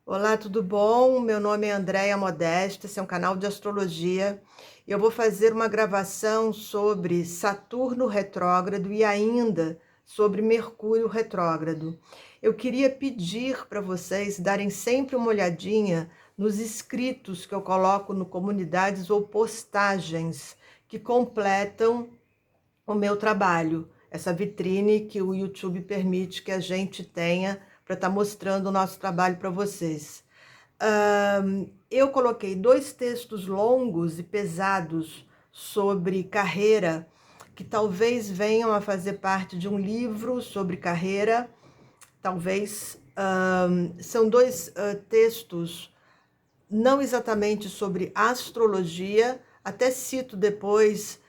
Olá, tudo bom? Meu nome é Andréia Modesta, esse é um canal de astrologia. Eu vou fazer uma gravação sobre Saturno retrógrado e ainda sobre Mercúrio retrógrado. Eu queria pedir para vocês darem sempre uma olhadinha nos escritos que eu coloco no comunidades ou postagens que completam o meu trabalho, essa vitrine que o YouTube permite que a gente tenha para estar mostrando o nosso trabalho para vocês. Eu coloquei dois textos longos e pesados sobre carreira, que talvez venham a fazer parte de um livro sobre carreira, talvez. São dois textos não exatamente sobre astrologia, até cito depois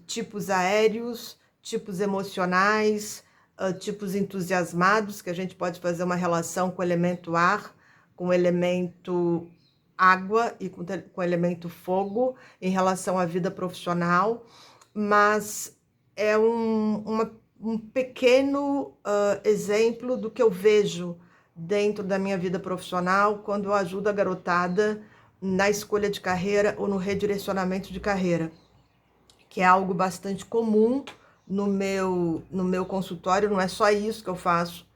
tipos aéreos, tipos emocionais, tipos entusiasmados, que a gente pode fazer uma relação com o elemento ar, com o elemento água e com o elemento fogo em relação à vida profissional, mas é um pequeno exemplo do que eu vejo dentro da minha vida profissional quando eu ajudo a garotada na escolha de carreira ou no redirecionamento de carreira, que é algo bastante comum no meu consultório. Não é só isso que eu faço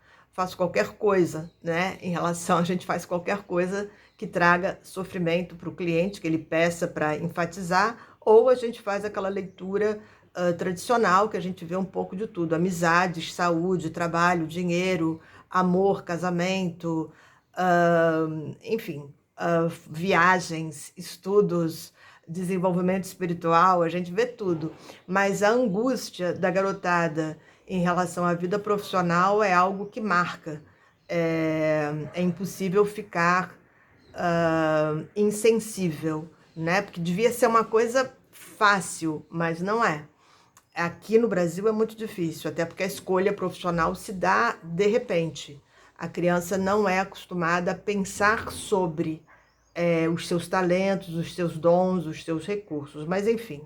qualquer coisa, né? Em relação, a gente faz qualquer coisa que traga sofrimento para o cliente, que ele peça para enfatizar, ou a gente faz aquela leitura tradicional, que a gente vê um pouco de tudo: amizades, saúde, trabalho, dinheiro, amor, casamento, enfim, viagens, estudos, desenvolvimento espiritual, a gente vê tudo. Mas a angústia da garotada em relação à vida profissional é algo que marca. É impossível ficar insensível, né? Porque devia ser uma coisa fácil, mas não é. Aqui no Brasil é muito difícil, até porque a escolha profissional se dá de repente. A criança não é acostumada a pensar sobre os seus talentos, os seus dons, os seus recursos. Mas enfim,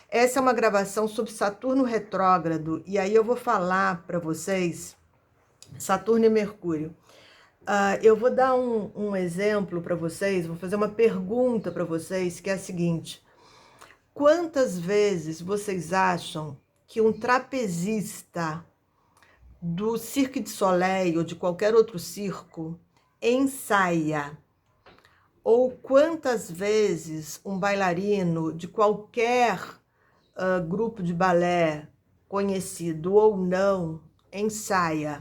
essa é uma gravação sobre Saturno retrógrado, e aí eu vou falar para vocês Saturno e Mercúrio. Eu vou dar um exemplo para vocês, vou fazer uma pergunta para vocês, que é a seguinte: quantas vezes vocês acham que um trapezista do Cirque du Soleil ou de qualquer outro circo ensaia? Ou quantas vezes um bailarino de qualquer grupo de balé, conhecido ou não, ensaia?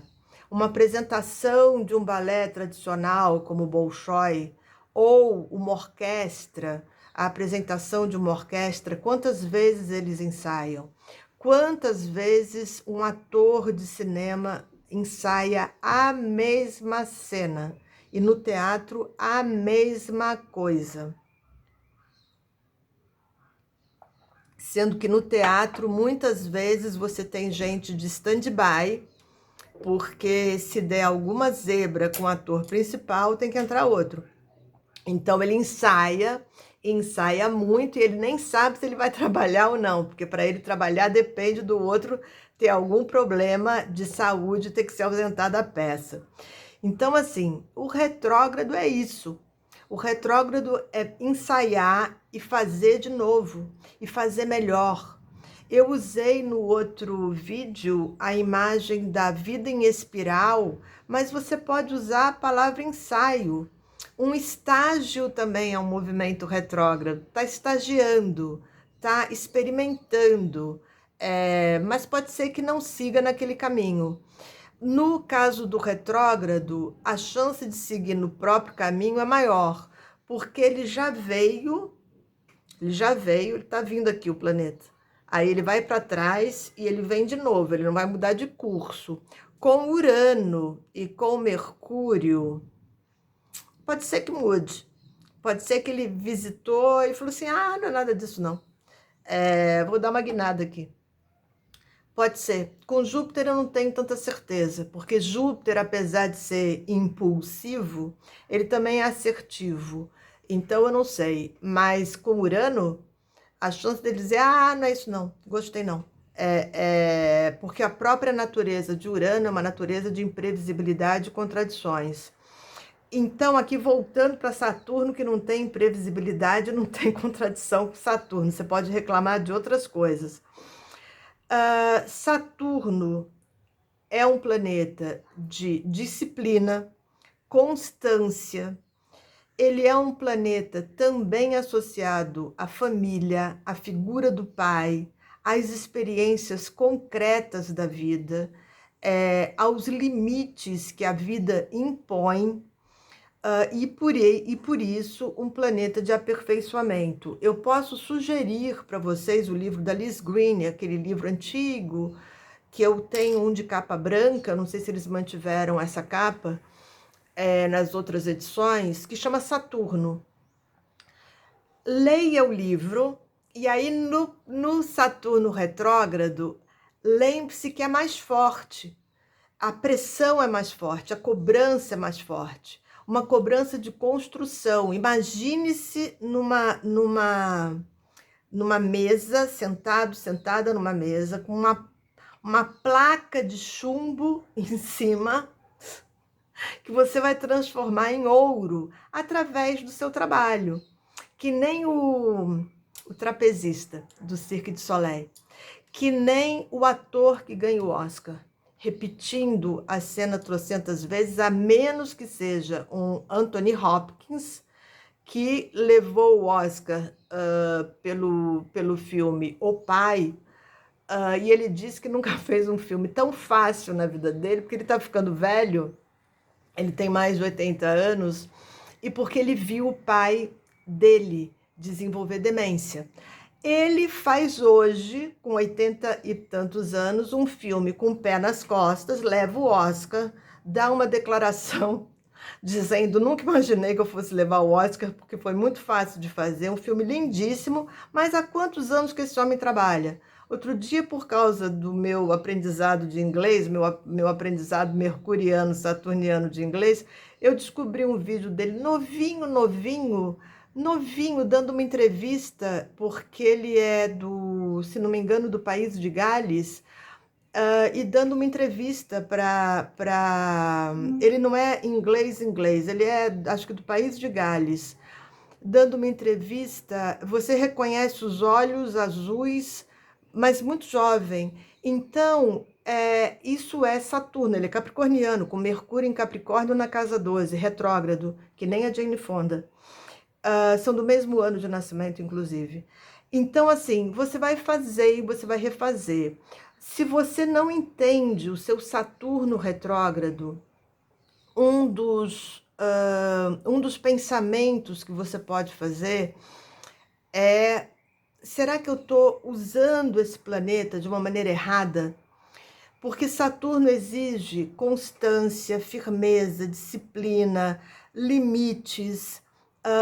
Uma apresentação de um balé tradicional como o Bolshoi, ou uma orquestra, a apresentação de uma orquestra, quantas vezes eles ensaiam? Quantas vezes um ator de cinema ensaia a mesma cena? E no teatro a mesma coisa. Sendo que no teatro muitas vezes você tem gente de stand-by, porque se der alguma zebra com o ator principal, tem que entrar outro. Então ele ensaia muito, e ele nem sabe se ele vai trabalhar ou não, porque para ele trabalhar depende do outro ter algum problema de saúde, ter que se ausentar da peça. Então, assim, o retrógrado é isso. O retrógrado é ensaiar e fazer de novo, e fazer melhor. Eu usei no outro vídeo a imagem da vida em espiral, mas você pode usar a palavra ensaio. Um estágio também é um movimento retrógrado. Está estagiando, está experimentando, mas pode ser que não siga naquele caminho. No caso do retrógrado, a chance de seguir no próprio caminho é maior, porque ele está vindo aqui o planeta. Aí ele vai para trás e ele vem de novo, ele não vai mudar de curso. Com Urano e com Mercúrio, pode ser que mude. Pode ser que ele visitou e falou assim: ah, não é nada disso não. Vou dar uma guinada aqui. Pode ser. Com Júpiter eu não tenho tanta certeza, porque Júpiter, apesar de ser impulsivo, ele também é assertivo. Então eu não sei. Mas com Urano, a chance dele dizer: ah, não é isso não, gostei não. Porque a própria natureza de Urano é uma natureza de imprevisibilidade e contradições. Então, aqui voltando para Saturno, que não tem previsibilidade, não tem contradição com Saturno, você pode reclamar de outras coisas. Saturno é um planeta de disciplina, constância. Ele é um planeta também associado à família, à figura do pai, às experiências concretas da vida, aos limites que a vida impõe, e por isso um planeta de aperfeiçoamento. Eu posso sugerir para vocês o livro da Liz Green, aquele livro antigo, que eu tenho um de capa branca, não sei se eles mantiveram essa capa, nas outras edições, que chama Saturno. Leia o livro, e aí no Saturno retrógrado, lembre-se que é mais forte, a pressão é mais forte, a cobrança é mais forte, uma cobrança de construção. Imagine-se numa mesa, sentada numa mesa, com uma placa de chumbo em cima, que você vai transformar em ouro através do seu trabalho, que nem o trapezista do Cirque du Soleil, que nem o ator que ganha o Oscar, repetindo a cena trocentas vezes, a menos que seja um Anthony Hopkins, que levou o Oscar pelo filme O Pai, e ele disse que nunca fez um filme tão fácil na vida dele, porque ele está ficando velho, ele tem mais de 80 anos, e porque ele viu o pai dele desenvolver demência. Ele faz hoje, com 80 e tantos anos, um filme com o pé nas costas, leva o Oscar, dá uma declaração dizendo: nunca imaginei que eu fosse levar o Oscar, porque foi muito fácil de fazer, um filme lindíssimo, mas há quantos anos que esse homem trabalha? Outro dia, por causa do meu aprendizado de inglês, meu aprendizado mercuriano, saturniano de inglês, eu descobri um vídeo dele novinho, dando uma entrevista, porque ele é se não me engano, do país de Gales, e dando uma entrevista para. Ele não é inglês, ele é, acho que do país de Gales. Dando uma entrevista, você reconhece os olhos azuis, mas muito jovem. Então, isso é Saturno, ele é capricorniano, com Mercúrio em Capricórnio na casa 12, retrógrado, que nem a Jane Fonda. São do mesmo ano de nascimento, inclusive. Então, assim, você vai fazer e você vai refazer. Se você não entende o seu Saturno retrógrado, um dos pensamentos que você pode fazer é: será que eu estou usando esse planeta de uma maneira errada? Porque Saturno exige constância, firmeza, disciplina, limites,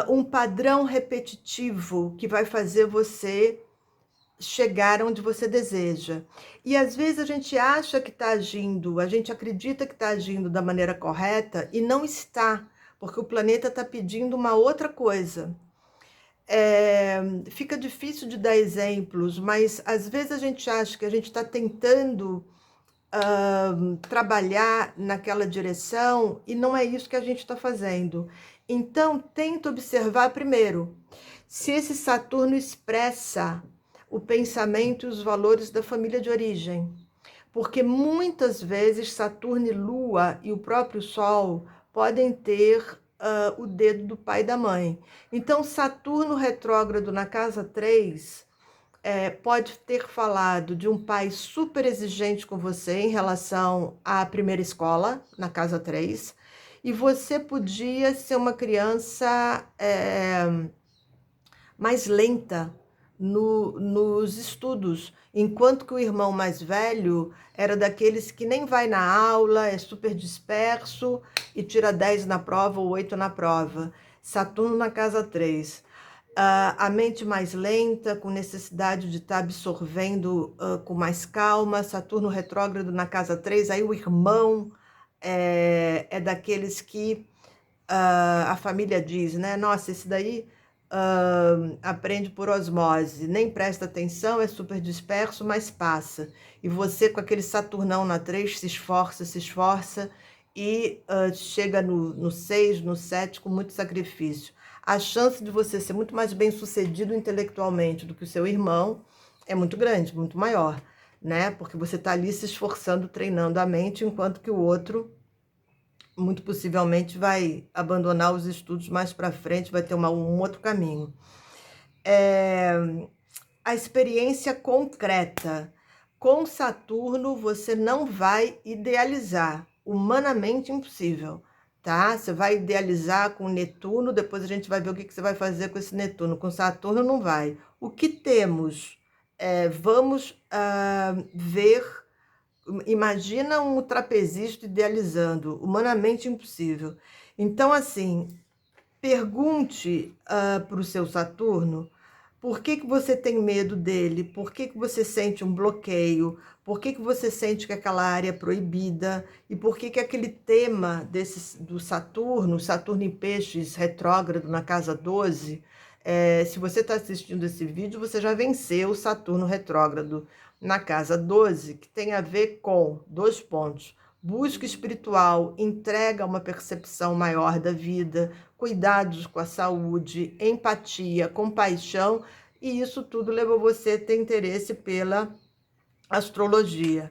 um padrão repetitivo que vai fazer você chegar onde você deseja. E às vezes a gente acha que está agindo, a gente acredita que está agindo da maneira correta e não está, porque o planeta está pedindo uma outra coisa. Fica difícil de dar exemplos, mas às vezes a gente acha que a gente está tentando trabalhar naquela direção e não é isso que a gente está fazendo. Então, tenta observar primeiro se esse Saturno expressa o pensamento e os valores da família de origem. Porque muitas vezes Saturno e Lua e o próprio Sol podem ter o dedo do pai e da mãe. Então, Saturno retrógrado na casa 3 pode ter falado de um pai super exigente com você em relação à primeira escola, na casa 3, e você podia ser uma criança mais lenta nos estudos, enquanto que o irmão mais velho era daqueles que nem vai na aula, é super disperso e tira 10 na prova ou 8 na prova. Saturno na casa 3. A mente mais lenta, com necessidade de estar absorvendo com mais calma. Saturno retrógrado na casa 3, aí o irmão é daqueles que a família diz, né? Nossa, esse daí aprende por osmose, nem presta atenção, é super disperso, mas passa. E você, com aquele Saturnão na 3, se esforça, e chega no 6, no 7 com muito sacrifício. A chance de você ser muito mais bem-sucedido intelectualmente do que o seu irmão é muito grande, muito maior, né? Porque você está ali se esforçando, treinando a mente, enquanto que o outro muito possivelmente vai abandonar os estudos mais para frente, vai ter um outro caminho. A experiência concreta. Com Saturno, você não vai idealizar, humanamente impossível, tá? Você vai idealizar com Netuno, depois a gente vai ver o que você vai fazer com esse Netuno. Com Saturno, não vai. O que temos? Vamos ver. Imagina um trapezista idealizando, humanamente impossível. Então, assim, pergunte para o seu Saturno por que você tem medo dele, por que você sente um bloqueio, por que você sente que aquela área é proibida e por que aquele tema do Saturno, Saturno em Peixes retrógrado na casa 12, se você está assistindo esse vídeo, você já venceu o Saturno retrógrado na casa 12, que tem a ver com 2 pontos. Busca espiritual, entrega uma percepção maior da vida, cuidados com a saúde, empatia, compaixão, e isso tudo levou você a ter interesse pela astrologia.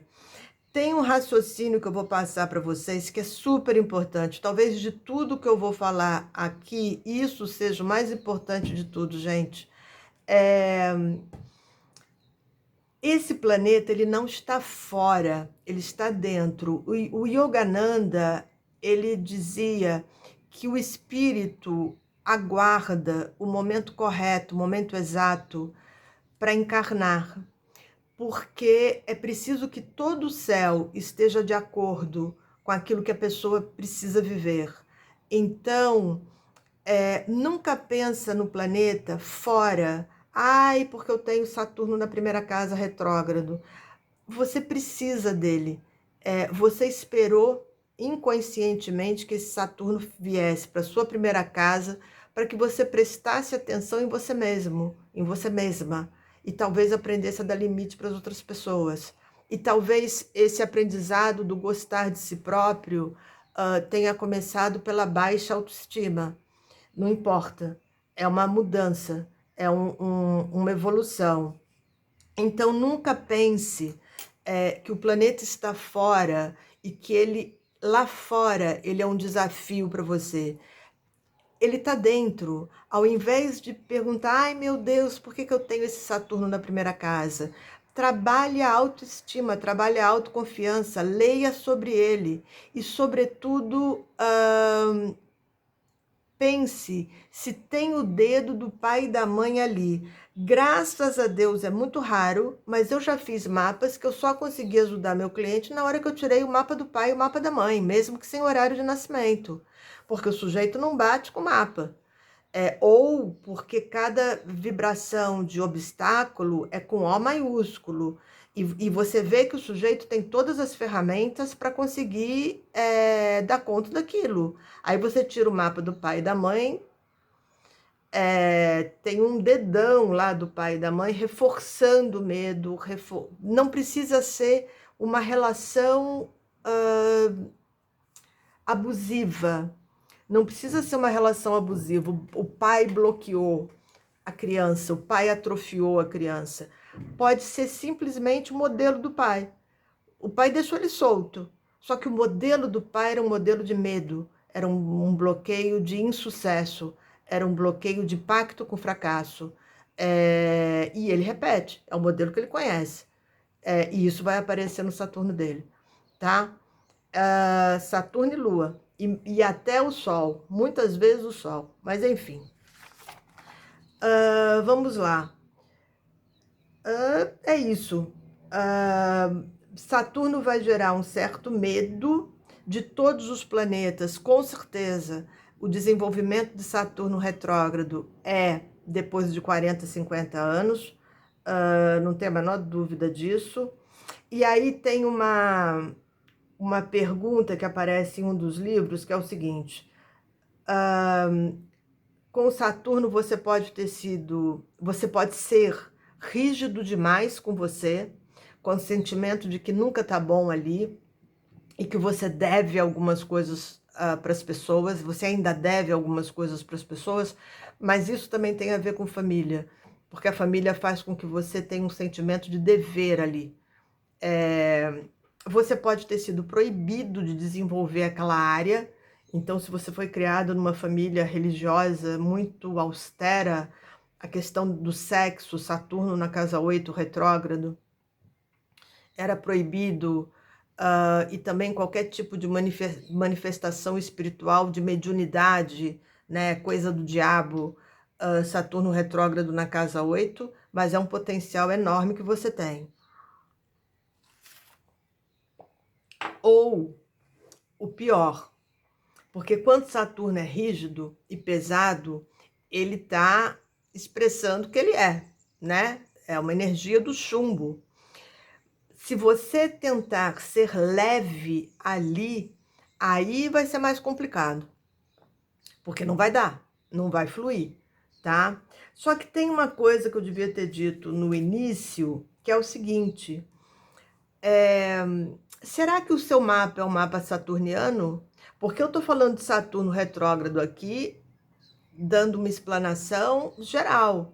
Tem um raciocínio que eu vou passar para vocês que é super importante. Talvez de tudo que eu vou falar aqui, isso seja o mais importante de tudo, gente. Esse planeta, ele não está fora, ele está dentro. O Yogananda, ele dizia que o espírito aguarda o momento correto, o momento exato para encarnar, porque é preciso que todo o céu esteja de acordo com aquilo que a pessoa precisa viver. Então, nunca pensa no planeta fora. Ai, porque eu tenho Saturno na primeira casa retrógrado. Você precisa dele. Você esperou inconscientemente que esse Saturno viesse para sua primeira casa para que você prestasse atenção em você mesmo, em você mesma, e talvez aprendesse a dar limite para as outras pessoas. E talvez esse aprendizado do gostar de si próprio tenha começado pela baixa autoestima. Não importa, é uma mudança, é uma evolução. Então, nunca pense que o planeta está fora e que ele, lá fora, ele é um desafio para você. Ele está dentro. Ao invés de perguntar, ai meu Deus, por que eu tenho esse Saturno na primeira casa? Trabalhe a autoestima, trabalhe a autoconfiança, leia sobre ele e, sobretudo, pense se tem o dedo do pai e da mãe ali. Graças a Deus é muito raro, mas eu já fiz mapas que eu só consegui ajudar meu cliente na hora que eu tirei o mapa do pai e o mapa da mãe, mesmo que sem horário de nascimento, porque o sujeito não bate com o mapa. Ou porque cada vibração de obstáculo é com O maiúsculo. E você vê que o sujeito tem todas as ferramentas para conseguir dar conta daquilo. Aí você tira o mapa do pai e da mãe, tem um dedão lá do pai e da mãe reforçando o medo. Não precisa ser uma relação abusiva. Não precisa ser uma relação abusiva. O pai bloqueou a criança, o pai atrofiou a criança. Pode ser simplesmente o modelo do pai. O pai deixou ele solto. Só que o modelo do pai era um modelo de medo, era um bloqueio de insucesso, era um bloqueio de pacto com fracasso. E ele repete, é o modelo que ele conhece. E isso vai aparecer no Saturno dele, tá? Saturno e Lua. E até o Sol, muitas vezes o Sol, mas enfim. Vamos lá. É isso. Saturno vai gerar um certo medo de todos os planetas, com certeza. O desenvolvimento de Saturno retrógrado é depois de 40, 50 anos, não tem a menor dúvida disso. E aí tem uma pergunta que aparece em um dos livros, que é o seguinte: com Saturno você pode ser rígido demais com você, com o sentimento de que nunca tá bom ali, e que você deve algumas coisas para as pessoas, você ainda deve algumas coisas para as pessoas, mas isso também tem a ver com família, porque a família faz com que você tenha um sentimento de dever ali. Você pode ter sido proibido de desenvolver aquela área, então se você foi criado numa família religiosa muito austera, a questão do sexo, Saturno na casa 8 retrógrado, era proibido, e também qualquer tipo de manifestação espiritual, de mediunidade, né, coisa do diabo, Saturno retrógrado na casa 8, mas é um potencial enorme que você tem. Ou o pior, porque quando Saturno é rígido e pesado, ele está expressando que ele é, né? É uma energia do chumbo. Se você tentar ser leve ali, aí vai ser mais complicado, porque não vai dar, não vai fluir, tá? Só que tem uma coisa que eu devia ter dito no início, que é o seguinte: será que o seu mapa é um mapa saturniano? Porque eu tô falando de Saturno retrógrado aqui, dando uma explanação geral.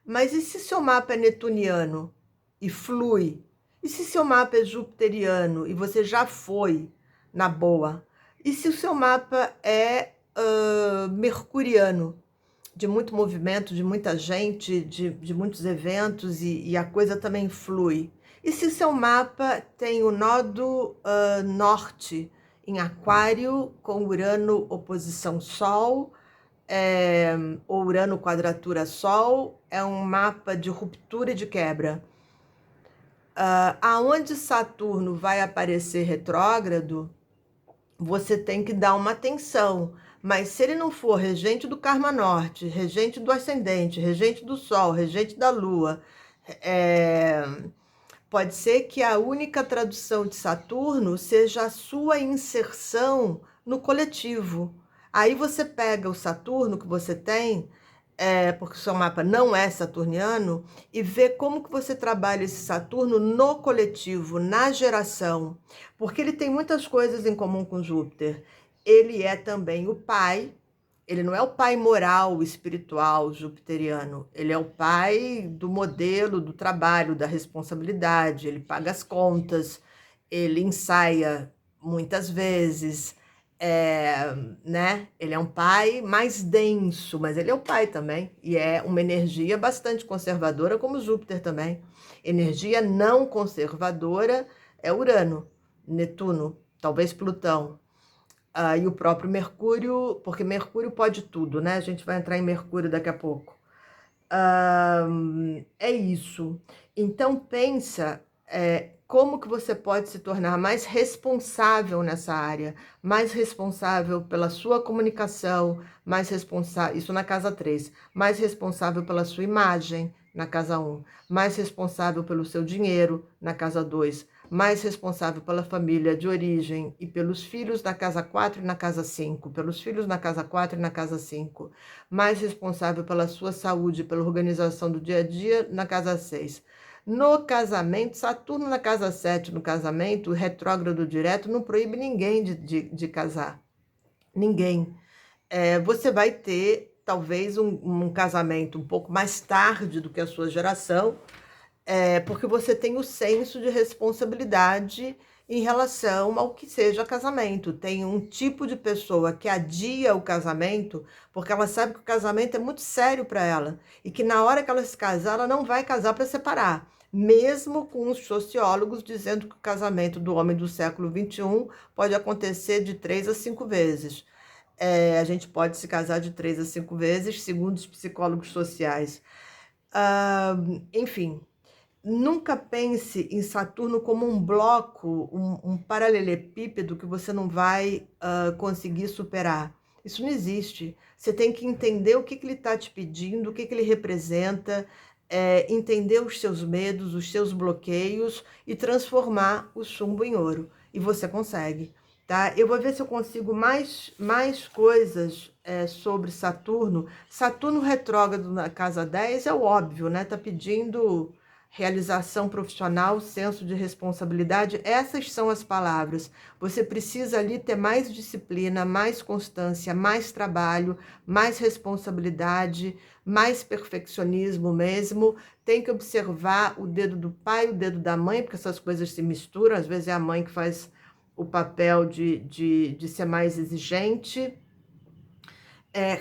Mas e se seu mapa é netuniano e flui? E se seu mapa é jupiteriano e você já foi na boa? E se o seu mapa é mercuriano, de muito movimento, de muita gente, de muitos eventos e a coisa também flui? E se seu mapa tem o nodo norte em Aquário, com Urano oposição Sol, ou Urano quadratura Sol, é um mapa de ruptura e de quebra. Aonde Saturno vai aparecer retrógrado, você tem que dar uma atenção. Mas se ele não for regente do karma norte, regente do ascendente, regente do Sol, regente da Lua, pode ser que a única tradução de Saturno seja a sua inserção no coletivo. Aí você pega o Saturno que você tem, porque o seu mapa não é saturniano, e vê como que você trabalha esse Saturno no coletivo, na geração. Porque ele tem muitas coisas em comum com Júpiter. Ele é também o pai. Ele não é o pai moral, espiritual, jupiteriano. Ele é o pai do modelo, do trabalho, da responsabilidade. Ele paga as contas, ele ensaia muitas vezes, né? Ele é um pai mais denso, mas ele é o pai também. E é uma energia bastante conservadora, como Júpiter também. Energia não conservadora é Urano, Netuno, talvez Plutão. E o próprio Mercúrio, porque Mercúrio pode tudo, né? A gente vai entrar em Mercúrio daqui a pouco. É isso. Então pensa como que você pode se tornar mais responsável nessa área, mais responsável pela sua comunicação, mais responsável, isso na casa 3, mais responsável pela sua imagem na casa 1, mais responsável pelo seu dinheiro na casa 2, mais responsável pela família de origem e pelos filhos na casa 4 e na casa 5, pelos filhos na casa 4 e na casa 5, mais responsável pela sua saúde, pela organização do dia a dia na casa 6. No casamento, Saturno na casa 7, no casamento, o retrógrado direto não proíbe ninguém de casar. Ninguém. Você vai ter, talvez, um casamento um pouco mais tarde do que a sua geração, porque você tem o senso de responsabilidade em relação ao que seja casamento. Tem um tipo de pessoa que adia o casamento porque ela sabe que o casamento é muito sério para ela e que na hora que ela se casar, ela não vai casar para separar. Mesmo com os sociólogos dizendo que o casamento do homem do século XXI pode acontecer de 3 a 5 vezes. A gente pode se casar de 3 a 5 vezes, segundo os psicólogos sociais. Enfim, nunca pense em Saturno como um bloco, um paralelepípedo que você não vai conseguir superar. Isso não existe. Você tem que entender o que ele está te pedindo, o que ele representa, entender os seus medos, os seus bloqueios e transformar o chumbo em ouro. E você consegue, tá? Eu vou ver se eu consigo mais coisas sobre Saturno. Saturno retrógrado na casa 10 é o óbvio, né? Tá pedindo realização profissional, senso de responsabilidade. Essas são as palavras. Você precisa ali ter mais disciplina, mais constância, mais trabalho, mais responsabilidade, mais perfeccionismo mesmo. Tem que observar o dedo do pai, o dedo da mãe, porque essas coisas se misturam. Às vezes é a mãe que faz o papel de ser mais exigente.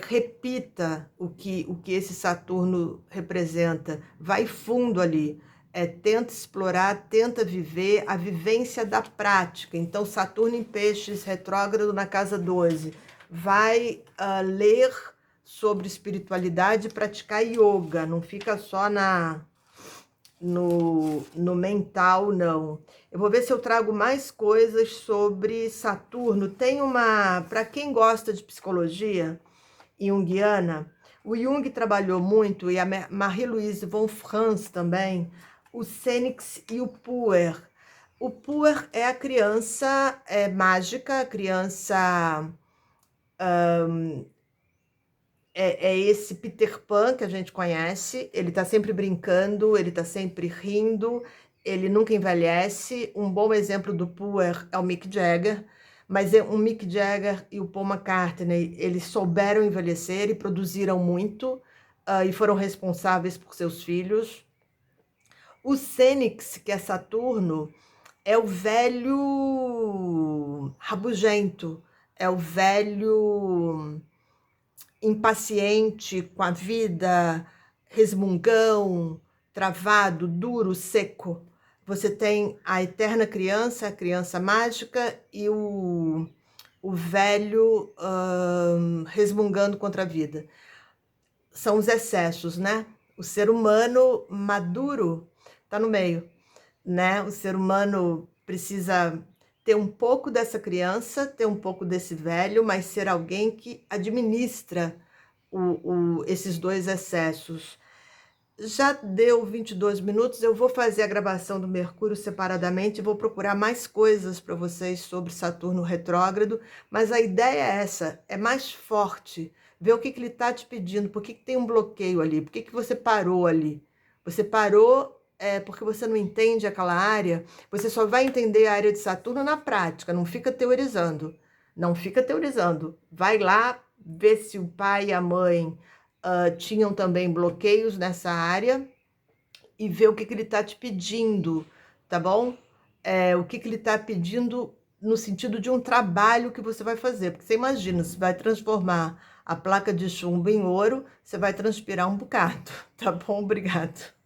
Repita o que esse Saturno representa, vai fundo ali, tenta explorar, tenta viver a vivência da prática. Então, Saturno em Peixes, retrógrado na casa 12, vai ler sobre espiritualidade e praticar yoga, não fica só no mental, não. Eu vou ver se eu trago mais coisas sobre Saturno. Tem para quem gosta de psicologia junguiana, o Jung trabalhou muito, e a Marie-Louise von Franz também, o Cênix e o Puer. O Puer é a criança mágica, a criança... É esse Peter Pan que a gente conhece, ele tá sempre brincando, ele tá sempre rindo, ele nunca envelhece. Um bom exemplo do Puer é o Mick Jagger, mas o Mick Jagger e o Paul McCartney, eles souberam envelhecer e produziram muito, e foram responsáveis por seus filhos. O Cênix, que é Saturno, é o velho rabugento, é o velho impaciente com a vida, resmungão, travado, duro, seco. Você tem a eterna criança, a criança mágica, e o velho resmungando contra a vida. São os excessos, né? O ser humano maduro está no meio, né? O ser humano precisa ter um pouco dessa criança, ter um pouco desse velho, mas ser alguém que administra esses dois excessos. Já deu 22 minutos, eu vou fazer a gravação do Mercúrio separadamente, vou procurar mais coisas para vocês sobre Saturno retrógrado, mas a ideia é essa, é mais forte, ver o que ele está te pedindo, por que tem um bloqueio ali, por que você parou ali. Você parou porque você não entende aquela área, você só vai entender a área de Saturno na prática, não fica teorizando. Não fica teorizando. Vai lá, vê se o pai e a mãe tinham também bloqueios nessa área e vê o que ele está te pedindo, tá bom? O que ele está pedindo no sentido de um trabalho que você vai fazer. Porque você imagina, se vai transformar a placa de chumbo em ouro, você vai transpirar um bocado, tá bom? Obrigado.